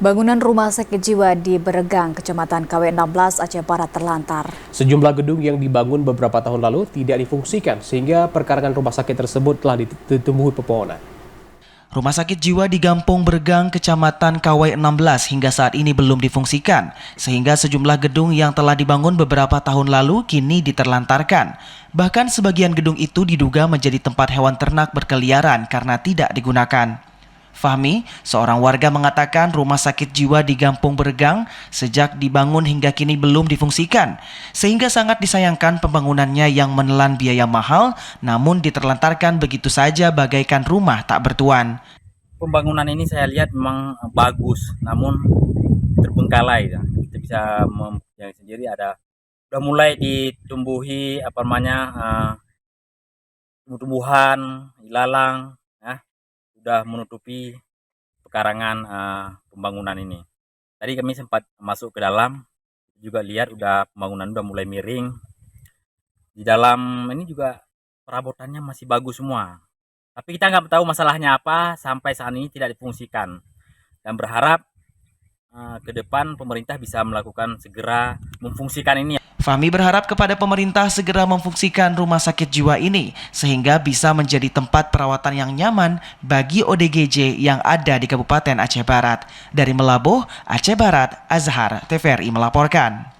Bangunan rumah sakit jiwa di Beregang, Kecamatan KW16, Aceh Barat terlantar. Sejumlah gedung yang dibangun beberapa tahun lalu tidak difungsikan sehingga perkarangan rumah sakit tersebut telah ditumbuhi pepohonan. Rumah sakit jiwa di Gampung Beregang, Kecamatan KW16 hingga saat ini belum difungsikan, sehingga sejumlah gedung yang telah dibangun beberapa tahun lalu kini diterlantarkan. Bahkan sebagian gedung itu diduga menjadi tempat hewan ternak berkeliaran karena tidak digunakan. Fahmi, seorang warga mengatakan rumah sakit jiwa di Gampung Beregang sejak dibangun hingga kini belum difungsikan, sehingga sangat disayangkan pembangunannya yang menelan biaya mahal, namun diterlantarkan begitu saja bagaikan rumah tak bertuan. Pembangunan ini saya lihat memang bagus, namun terbengkalai. Ya. Kita bisa yang sendiri udah mulai ditumbuhi tumbuhan ilalang, ya, sudah menutupi pekarangan pembangunan ini. Tadi kami sempat masuk ke dalam, juga lihat pembangunan udah mulai miring. Di dalam ini juga perabotannya masih bagus semua. Tapi kita nggak tahu masalahnya apa sampai saat ini tidak difungsikan. Dan berharap ke depan pemerintah bisa melakukan segera memfungsikan ini. Fahmi berharap kepada pemerintah segera memfungsikan rumah sakit jiwa ini sehingga bisa menjadi tempat perawatan yang nyaman bagi ODGJ yang ada di Kabupaten Aceh Barat. Dari Melabuh, Aceh Barat, Azhar TVRI melaporkan.